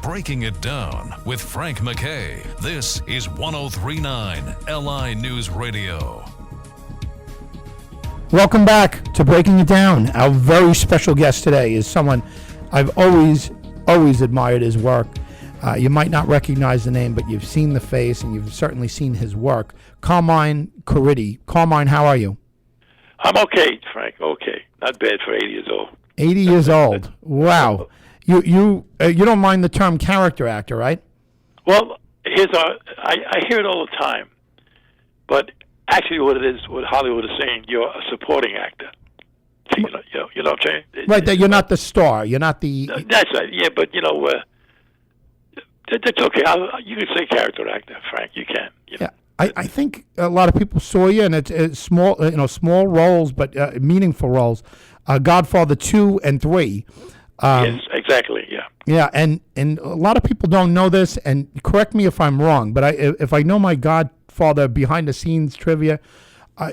Breaking It Down with Frank MacKay. This is 103.9 LI News Radio. Welcome back to Breaking It Down. Our very special guest today is someone I've always admired his work. You might not recognize the name, but you've seen the face and you've certainly seen his work. Carmine Caridi. Carmine, how are you? I'm okay, Frank. Okay. Not bad for 80 years old. 80 years old. Wow. You don't mind the term character actor, right? Well, I hear it all the time. But actually what it is, what Hollywood is saying, you're a supporting actor. So, you know what I'm saying? Right, that you're not the star. You're not the... That's right. Yeah, but, that's okay. You can say character actor, Frank. You can. Yeah. I think a lot of people saw you, and it's small roles, but meaningful roles. Godfather 2 and 3. Yes, exactly. Yeah. Yeah, and a lot of people don't know this, and correct me if I'm wrong, but if I know my Godfather behind the scenes trivia,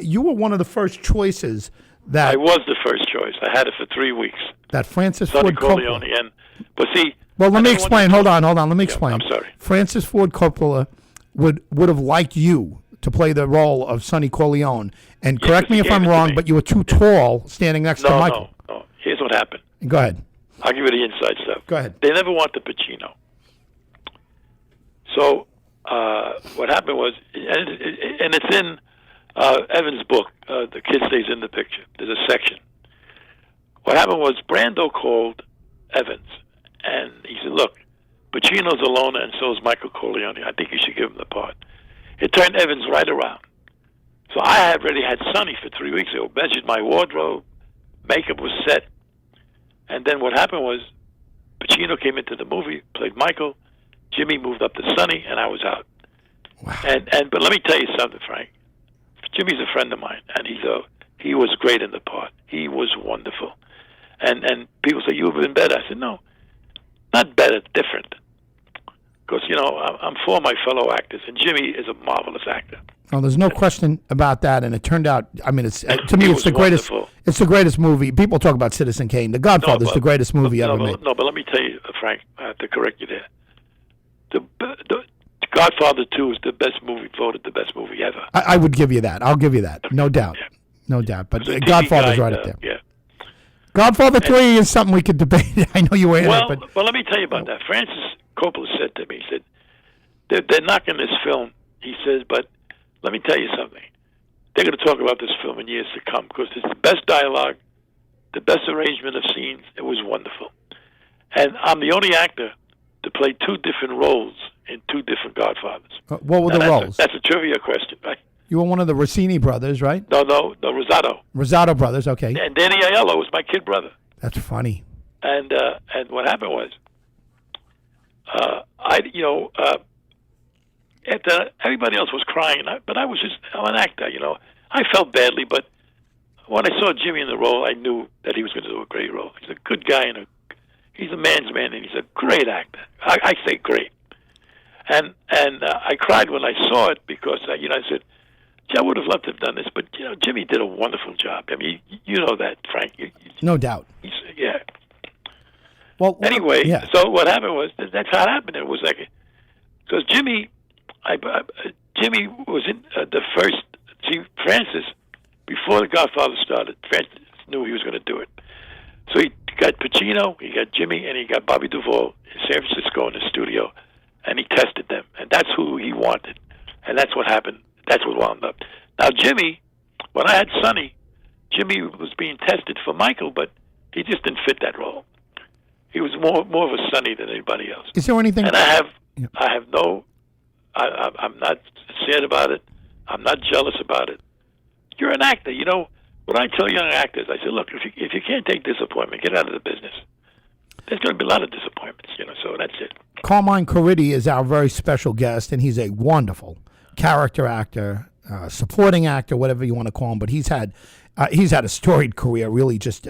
you were one of the first choices that I was the first choice. I had it for 3 weeks. That Francis Sonny Ford Corleone, Coppola. But see. Well, let me explain. Hold on. Let me explain. I'm sorry. Francis Ford Coppola would have liked you to play the role of Sonny Corleone. And correct me if I'm wrong, but you were too tall standing next to Michael. No. Here's what happened. Go ahead. I'll give you the inside stuff. Go ahead. They never wanted Pacino. So what happened was, and it's in Evan's book, The Kid Stays in the Picture. There's a section. What happened was Brando called Evans, and he said, look, Pacino's a loner, and so is Michael Corleone. I think you should give him the part. It turned Evans right around. So I had already had Sonny for 3 weeks. They measured my wardrobe. Makeup was set. And then what happened was Pacino came into the movie, played Michael. Jimmy moved up to Sonny, and I was out. Wow. But let me tell you something, Frank. Jimmy's a friend of mine, and he was great in the part. He was wonderful. And people say, you've been better. I said, no, not better, different. Because, I'm for my fellow actors, and Jimmy is a marvelous actor. Well, there's no question about that, and it turned out. I mean, it's to me, it's the greatest. Wonderful. It's the greatest movie. People talk about Citizen Kane. The Godfather is the greatest movie ever made. No, but let me tell you, Frank, I have to correct you there. The Godfather 2 is the best movie, voted the best movie ever. I would give you that. I'll give you that. No doubt. Yeah. No doubt. But Godfather's right up there. Yeah. Godfather 3 is something we could debate. I know you were in it, but... Well, let me tell you about that. Francis Coppola said to me, he said, they're knocking this film. He says, but let me tell you something. They're going to talk about this film in years to come because it's the best dialogue, the best arrangement of scenes. It was wonderful. And I'm the only actor to play two different roles in two different Godfathers. What were the roles? That's a trivia question, right? You were one of the Rossini brothers, right? No, Rosado. Rosado brothers, okay. And Danny Aiello was my kid brother. That's funny. And what happened was, after everybody else was crying, but I'm an actor, I felt badly, but when I saw Jimmy in the role, I knew that he was going to do a great role. He's a good guy, and he's a man's man, and he's a great actor. I say great. And I cried when I saw it because, I said, I would have loved to have done this, but, Jimmy did a wonderful job. I mean, you know that, Frank. No doubt. Yeah. Well, anyway, yeah. So what happened was, that's how it happened. It was like, because Jimmy was in the first, Francis, before The Godfather started, Francis knew he was going to do it. So he got Pacino, he got Jimmy, and he got Bobby Duvall in San Francisco in the studio, and he tested them. And that's who he wanted. And that's what happened. That's what wound up. Now, Jimmy, when I had Sonny, Jimmy was being tested for Michael, but he just didn't fit that role. He was more of a Sonny than anybody else. Is there anything? And I'm not sad about it. I'm not jealous about it. You're an actor. When I tell young actors, I say, look, if you can't take disappointment, get out of the business. There's going to be a lot of disappointments, so that's it. Carmine Caridi is our very special guest, and he's a wonderful character actor, supporting actor, whatever you want to call him. But he's had a storied career. Really, just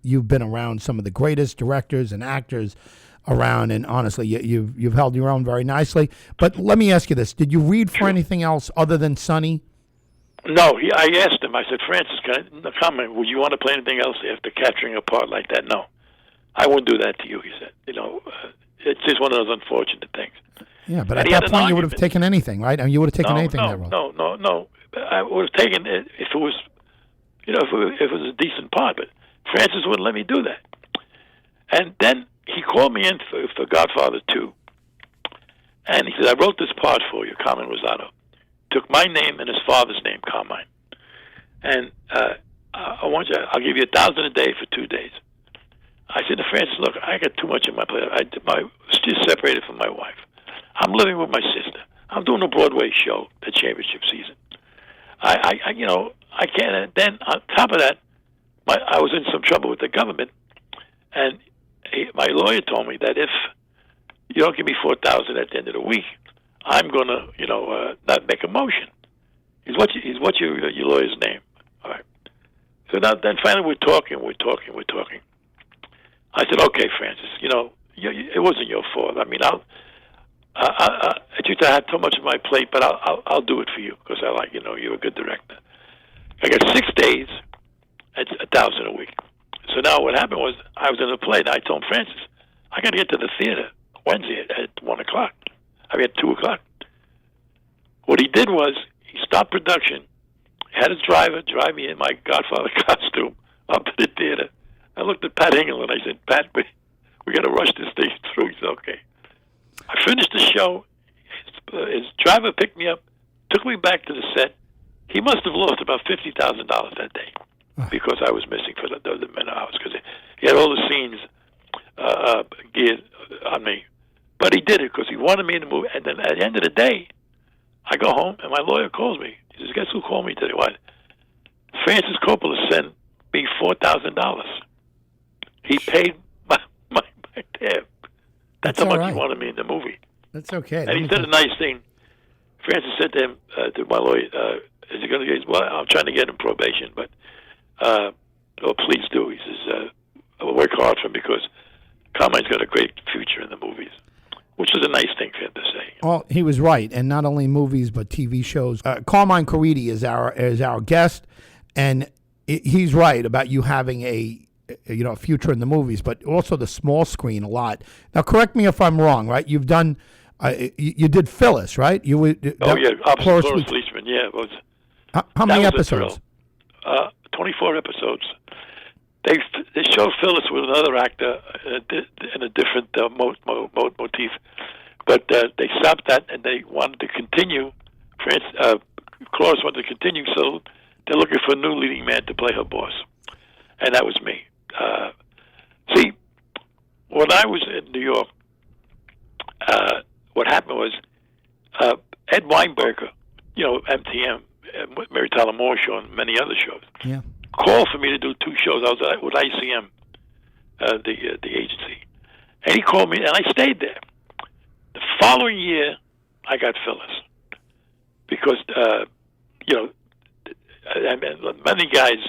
you've been around some of the greatest directors and actors around, and honestly, you've held your own very nicely. But let me ask you this: did you read for anything else other than Sonny? No, I asked him. I said, Francis, comment. Would you want to play anything else after capturing a part like that? No, I wouldn't do that to you. He said, it's just one of those unfortunate things. Yeah, but And at he had that an point, you would have argument. taken anything, right? I mean, you would have taken anything in that role. No. I would have taken it if it was, if it was a decent part. But Francis wouldn't let me do that. And then he called me in for Godfather 2. And he said, I wrote this part for you, Carmine Rosado. Took my name and his father's name, Carmine. And I'll give you $1,000 a day for 2 days. I said to Francis, look, I got too much on my plate. I was just separated from my wife. I'm living with my sister. I'm doing a Broadway show, the championship season. I can't. And then on top of that, I was in some trouble with the government, and my lawyer told me that if you don't give me $4,000 at the end of the week, I'm gonna, not make a motion. What's your lawyer's name? All right. So now, then finally, we're talking. I said, okay, Francis, it wasn't your fault. I mean, I had so much on my plate, but I'll do it for you because I like, you're a good director. I got 6 days at $1,000 a week. So now what happened was I was in a play, and I told Francis, I got to get to the theater Wednesday at 1:00. At 2:00. What he did was he stopped production, had his driver drive me in my Godfather costume up to the theater. I looked at Pat Hingle and I said, Pat, we got to rush this thing through. He said, okay. I finished the show. His driver picked me up, took me back to the set. He must have lost about $50,000 that day because I was missing for the minute hours because he had all the scenes geared on me. But he did it because he wanted me in the movie. And then at the end of the day, I go home and my lawyer calls me. He says, guess who called me today? What? Francis Coppola sent me $4,000. He paid my tab. That's how much he wanted me in the movie. That's okay. And he said a nice thing. Francis said to him, to my lawyer, is he going to get, well, I'm trying to get him probation, but, please do. He says, I'll work hard for him because Carmine's got a great future in the movies, which was a nice thing for him to say. Well, he was right, and not only movies but TV shows. Carmine Caridi is our guest, and he's right about you having a future in the movies, but also the small screen a lot. Now, correct me if I'm wrong, right? You've done, you did Phyllis, right? Cloris Leachman, yeah. It was, how many episodes? 24 episodes. They showed Phyllis with another actor in a different motif, but they stopped that and they wanted to continue. Cloris wanted to continue, so they're looking for a new leading man to play her boss, and that was me. See, when I was in New York, what happened was Ed Weinberger, MTM, Mary Tyler Moore Show, and many other shows, called for me to do 2 shows. I was with ICM, the agency, and he called me, and I stayed there. The following year, I got Phyllis because many guys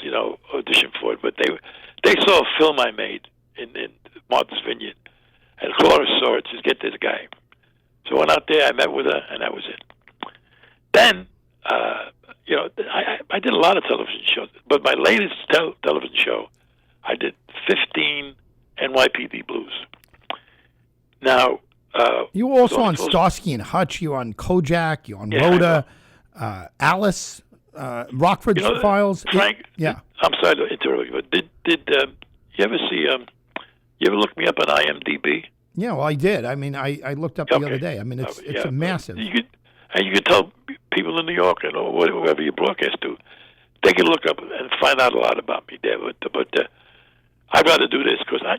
auditioned for it, but they saw a film I made in Martha's Vineyard, and Cloris saw it. Says, get this guy. So I went out there, I met with her, and that was it. Then, I did a lot of television shows, but my latest television show, I did 15 NYPD Blues. Now, you were also on Starsky and Hutch. You were on Kojak. You were on Rhoda, Alice, Rockford's Files. Frank, yeah. I'm sorry to interrupt you, but did you ever see? You ever look me up on IMDb? Yeah, well, I did. I mean, I looked up the other day. I mean, it's a massive. You could tell people in New York and whoever you broadcast to, they can look up and find out a lot about me there. But I'd rather do this because I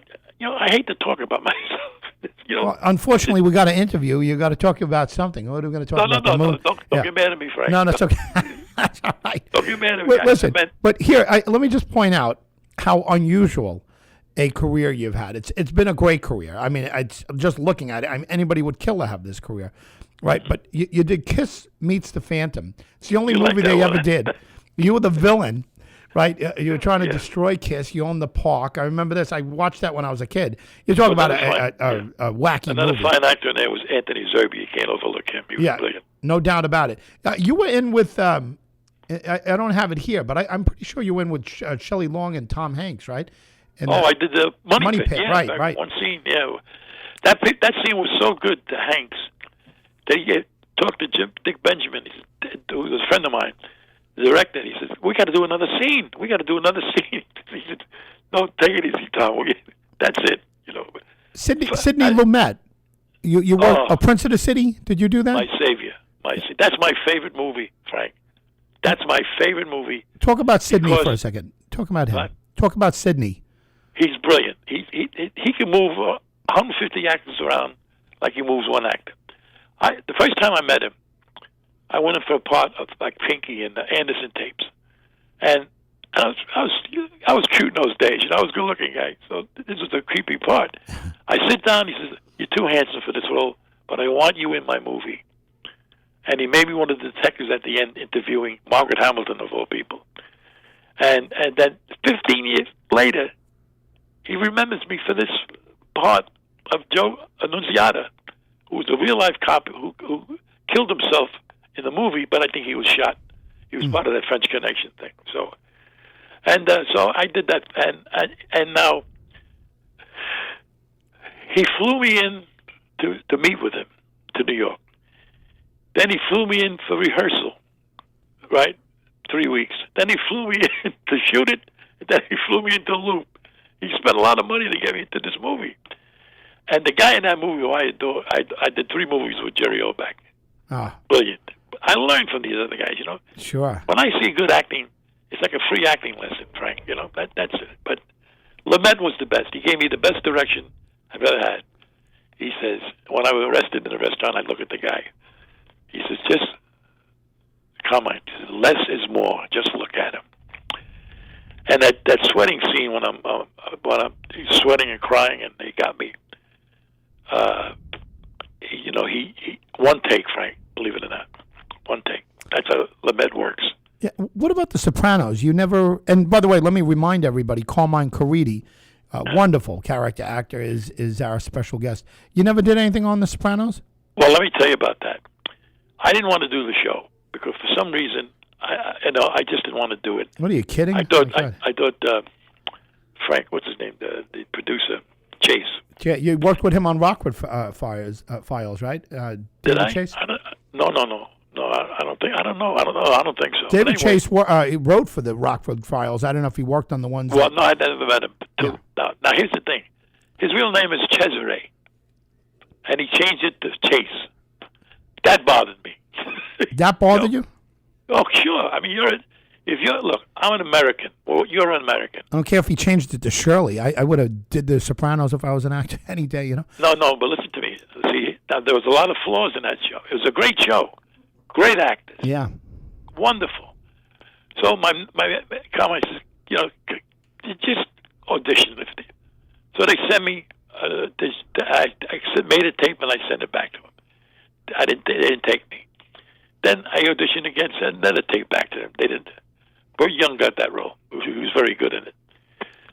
hate to talk about myself. Well, unfortunately, we got to interview. You got to talk about something. What are we going to talk about? No, don't get mad at me, Frank. No, that's okay. That's all right. Don't get mad at me. Listen, but here, let me just point out how unusual a career you've had. It's been a great career. I mean, it's just looking at it. Anybody would kill to have this career, right? But you did Kiss Meets the Phantom. It's the only movie they ever did. You were the villain. Right, you were trying to destroy Kiss. You owned the park. I remember this. I watched that when I was a kid. You're talking about a wacky Another movie. fine actor in there was Anthony Zerbe. You can't overlook him. He was brilliant. No doubt about it. You were in with, I don't have it here, but I'm pretty sure you were in with Shelley Long and Tom Hanks, right? I did the Money Pit. Right. One scene, That scene was so good to Hanks that he talked to Dick Benjamin, who was a friend of mine, the director. He says, "We got to do another scene. We got to do another scene." He said, "No, take it easy, Tom. That's it." Sidney Lumet. You were A Prince of the City. Did you do that? My savior. That's my favorite movie, Frank. That's my favorite movie. Talk about Sidney for a second. Talk about him. What? Talk about Sidney. He's brilliant. He can move 150 actors around like he moves one actor. The first time I met him, I went in for a part of like Pinky in the Anderson tapes, and I was cute in those days. I was a good-looking guy, so this was a creepy part. I sit down. He says, "You're too handsome for this role, but I want you in my movie." And he made me one of the detectives at the end interviewing Margaret Hamilton, of all people. And then 15 years later, he remembers me for this part of Joe Annunziata, who was a real-life cop who killed himself in the movie, but I think he was shot. He was part of that French Connection thing. So I did that, and now he flew me in to meet with him to New York. Then he flew me in for rehearsal, right? 3 weeks. Then he flew me in to shoot it, and then he flew me into Loop. He spent a lot of money to get me into this movie. And the guy in that movie who I adore, I did 3 movies with Jerry Orbach. Ah. Brilliant. I learned from these other guys, Sure. When I see good acting, it's like a free acting lesson, Frank. That's it. But Lumet was the best. He gave me the best direction I've ever had. He says, when I was arrested in a restaurant, I look at the guy. He says, just Carmine, less is more. Just look at him. And that sweating scene when I'm sweating and crying, and they got me. He one take, Frank. Believe it or not, one take. That's how Lumet works. Yeah. What about The Sopranos? You never. And by the way, let me remind everybody: Carmine Caridi, wonderful character actor, is our special guest. You never did anything on The Sopranos? Well, let me tell you about that. I didn't want to do the show because for some reason, I just didn't want to do it. What are you kidding? I thought Frank, what's his name, the producer, Chase. Yeah, you worked with him on Rockwood Files, right? Did I? Chase? No. I don't think. I don't know. I don't think so. David Chase wrote for the Rockwood Files. I don't know if he worked on the ones. Well, no, I never met him. Yeah. Now, here's the thing. His real name is Cesare, and he changed it to Chase. That bothered me. That bothered you? Oh, sure. I mean, look, I'm an American. Well, you're an American. I don't care if he changed it to Shirley. I would have did The Sopranos if I was an actor any day, No, but listen to me. See, now, there was a lot of flaws in that show. It was a great show. Great actors. Yeah. Wonderful. So my Carmine says, just audition with it. So they sent me, I made a tape and I sent it back to them. They didn't take me. Then I auditioned again, sent another tape back to them. They didn't. Burt Young got that role. He was very good in it.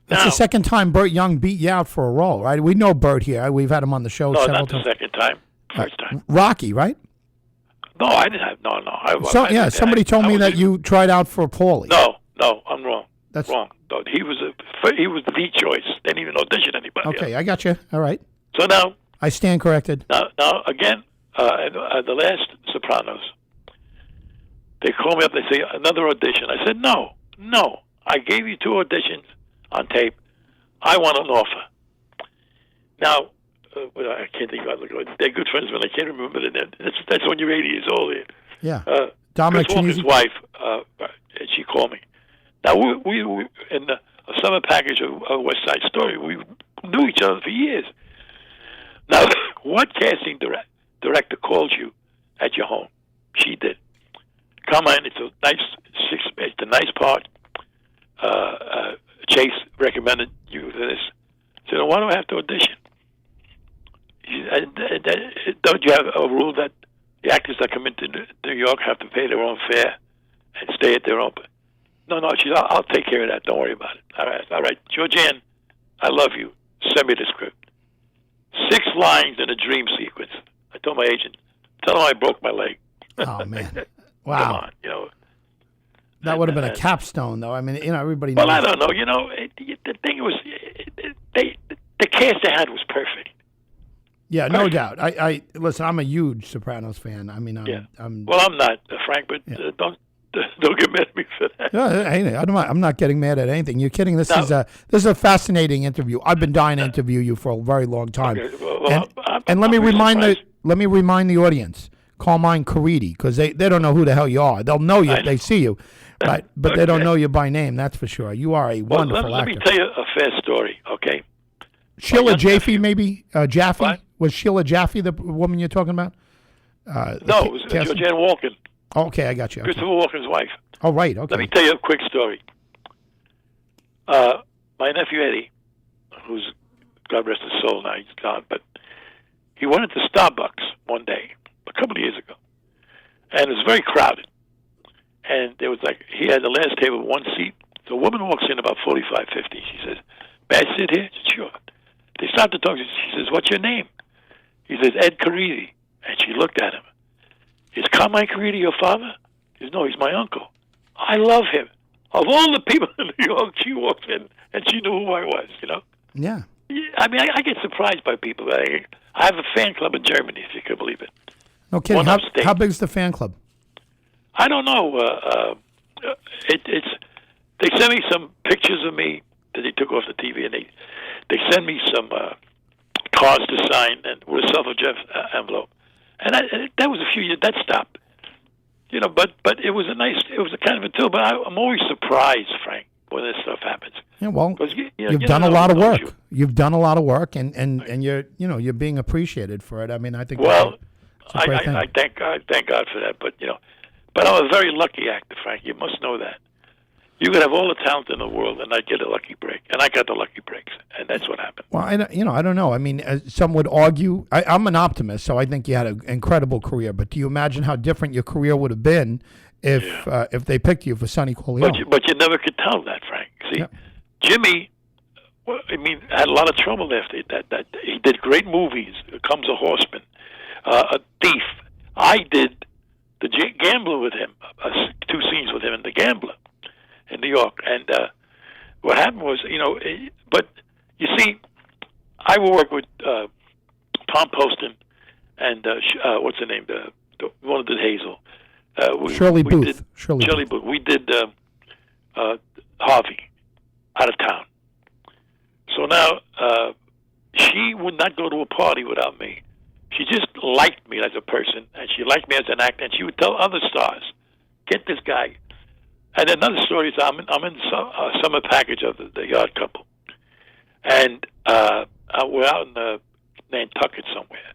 That's the second time Burt Young beat you out for a role, right? We know Burt here. We've had him on the show several times. No, not the second time. First time. Rocky, right? No, I didn't have. No. Somebody told me that you tried out for Paulie. No, I'm wrong. That's wrong. No, he was the choice. They didn't even audition anybody. Okay, I got you. All right. So now I stand corrected. Now again, the last Sopranos, they call me up. They say another audition. I said no. I gave you 2 auditions on tape. I want an offer. Now. I can't think about it. They're good friends, but I can't remember the name. That's when you're 80 years old. Yeah. Dominic Chris Walker's wife, she called me. Now, we in a summer package of West Side Story, we knew each other for years. Now, what casting director calls you at your home? She did. Carmine, it's a nice part. Chase recommended you for this. I said, why do I have to audition? Don't you have a rule that the actors that come into New York have to pay their own fare and stay at their own? No, she said, I'll take care of that. Don't worry about it. All right. Georgianne, I love you. Send me the script. 6 lines in a dream sequence. I told my agent, tell him I broke my leg. Oh, man. Wow. Come on, That would have been a capstone, though. I mean, everybody knows. Well, I don't know. The thing was, the cast they had was perfect. Yeah, no doubt. I listen. I'm a huge Sopranos fan. I mean, I'm Well, I'm not, Frank, but don't get mad at me for that. I'm not getting mad at anything. You're kidding. This is a fascinating interview. I've been dying to interview you for a very long time. Okay, well, and let me remind surprised. the audience, Carmine Caridi, because they don't know who the hell you are. They'll know you if they see you, but they don't know you by name. That's for sure. You are a wonderful let actor. me tell you a fair story, okay? Sheila Jaffe, maybe Jaffe. What? Was Sheila Jaffe the woman you're talking about? No, it was Georgiana Walken. Oh, okay, I got you. Okay. Christopher Walken's wife. Oh, right. Okay. Let me tell you a quick story. My nephew Eddie, who's, God rest his soul, now he's gone, but he went into Starbucks one day, a couple of years ago, and it was very crowded. And there was he had the last table, one seat. The woman walks in about 45, 50. She says, "May I sit here?" She said, "Sure." They start to talk. She says, "What's your name?" He says, "Ed Caridi." And she looked at him. "Is Carmine Caridi your father?" He says, "No, he's my uncle." "I love him." Of all the people in New York, she walked in and she knew who I was, Yeah. I mean, I get surprised by people. I have a fan club in Germany, if you could believe it. No kidding. How big's the fan club? I don't know. They send me some pictures of me that they took off the TV, and they send me some cards to sign and with a self-addressed envelope. And that was a few years. That stopped. But it was a kind of a tool. But I'm always surprised, Frank, when this stuff happens. Yeah, well, you've done a lot of work. You've done a lot of work, and you're being appreciated for it. I mean, I think. Well, I thank God for that. But I'm a very lucky actor, Frank. You must know that. You could have all the talent in the world and not get a lucky break, and I got the lucky breaks, and that's what happened. Well, I don't know. I mean, some would argue. I'm an optimist, so I think you had an incredible career. But do you imagine how different your career would have been if they picked you for Sonny Corleone? But you never could tell that, Frank. See, Jimmy, had a lot of trouble after that. He did great movies. Here Comes a Horseman, A Thief. I did The Gambler with him, 2 scenes with him in The Gambler in New York. And what happened was, but you see, I will work with Tom Poston and what's her name, the one that did Hazel. Shirley Booth. Shirley Booth. We did Harvey, Out of Town. So now she would not go to a party without me. She just liked me as a person, and she liked me as an actor, and she would tell other stars, "Get this guy." And another story is I'm in a summer package of the Yard Couple, and we're out in Nantucket somewhere,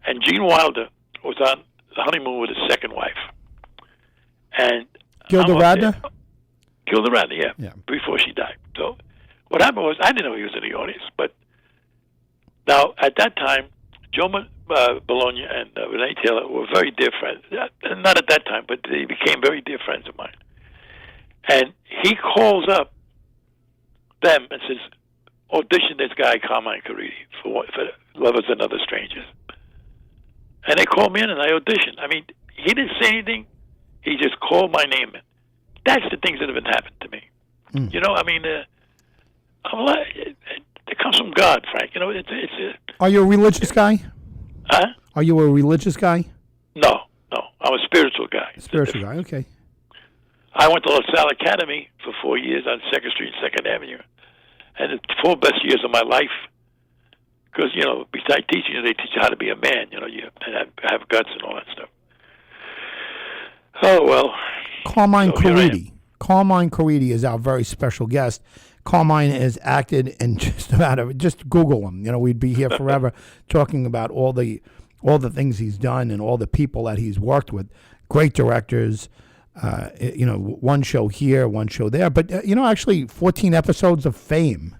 and Gene Wilder was on the honeymoon with his second wife, and Gilda Radner? Gilda Radner, yeah, before she died. So what happened was I didn't know he was in the audience, but now at that time, Joe Bologna and Renee Taylor were very dear friends. Not at that time, but they became very dear friends of mine. And he calls up them and says, "Audition this guy, Carmine Caridi, for Lovers and Other Strangers." And they called me in, and I auditioned. I mean, he didn't say anything. He just called my name in. That's the things that have been happening to me. It comes from God, Frank. Are you a religious guy? Huh? Are you a religious guy? No. I'm a spiritual guy. Spiritual guy, okay. I went to La Salle Academy for 4 years on 2nd Street, 2nd Avenue. And the 4 best years of my life, because, besides teaching you, they teach you how to be a man, you have guts and all that stuff. Oh, well. Carmine Caridi. Carmine Caridi is our very special guest. Carmine has acted in just Google him. We'd be here forever talking about all the things he's done and all the people that he's worked with. Great directors, one show here, one show there. But, actually 14 episodes of Fame,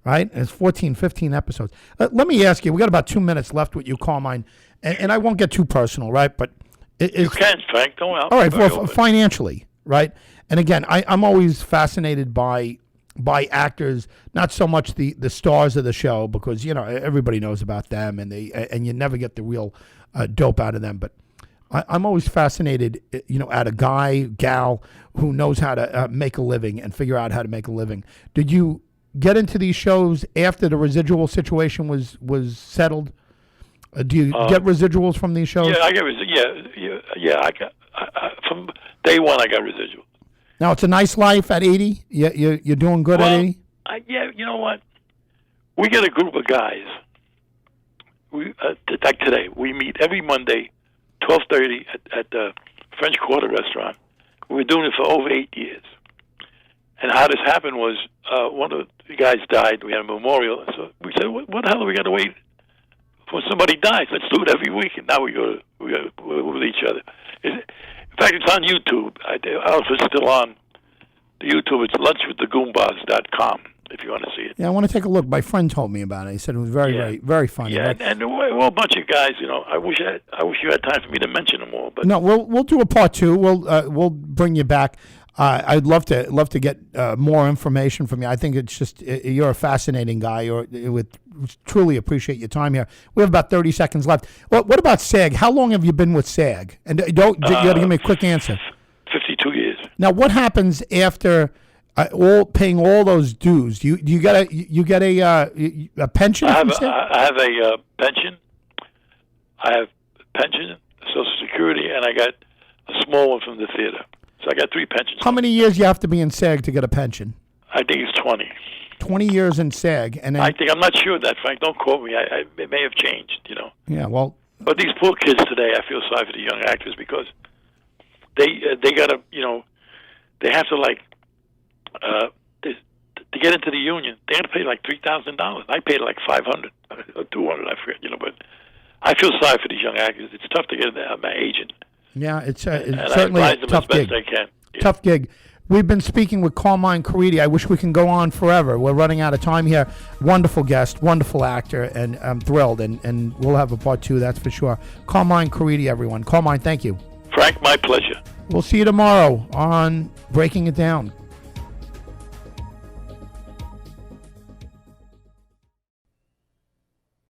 right? It's 14, 15 episodes. Let me ask you, we got about 2 minutes left with you, Carmine, and I won't get too personal, right? But you can, Frank. Don't help. All right, well, financially, right? And again, I'm always fascinated by actors, not so much the stars of the show, because everybody knows about them, and you never get the real dope out of them. But I'm always fascinated, at a guy, gal who knows how to make a living and figure out how to make a living. Did you get into these shows after the residual situation was settled? Do you get residuals from these shows? Yeah, I get yeah. I got from day one. I got residuals. Now it's a nice life at 80. You're doing good at 80. Yeah, you know what? We get a group of guys. Like today, we meet every Monday, 12:30 at the French Quarter restaurant. We've been doing it for over 8 years. And how this happened was one of the guys died. We had a memorial. So we said, what the hell do we got to wait for somebody dies? Let's do it every week. And now we're with each other. In fact, it's on YouTube. I don't know if it's still on the YouTube. It's lunchwiththegoombas.com if you want to see it. Yeah, I want to take a look. My friend told me about it. He said it was very, very funny. Yeah, and we're a bunch of guys. You know, I wish you had time for me to mention them all. But no, we'll do a part 2. We'll bring you back. I'd love to get more information from you. I think it's just you're a fascinating guy. Truly appreciate your time here. We have about 30 seconds left. What about SAG? How long have you been with SAG? And you got to give me a quick answer. 52 years. Now, what happens after paying all those dues? You get a pension? I have a pension. I have pension, Social Security, and I got a small one from the theater. So I got 3 pensions. How many years you have to be in SAG to get a pension? I think it's 20. 20 years in SAG, and then, I'm not sure of that, Frank. Don't quote me. It may have changed, you know. Yeah, well. But these poor kids today, I feel sorry for the young actors because they got to, you know, they have to to get into the union. They got to pay like $3,000. I paid like $500 or $200. I forget, you know. But I feel sorry for these young actors. It's tough to get in there. My agent. Yeah, it's certainly a tough gig. I can. Yeah. Tough gig. We've been speaking with Carmine Caridi. I wish we can go on forever. We're running out of time here. Wonderful guest, wonderful actor, and I'm thrilled. And we'll have a part 2, that's for sure. Carmine Caridi, everyone. Carmine, thank you. Frank, my pleasure. We'll see you tomorrow on Breaking It Down.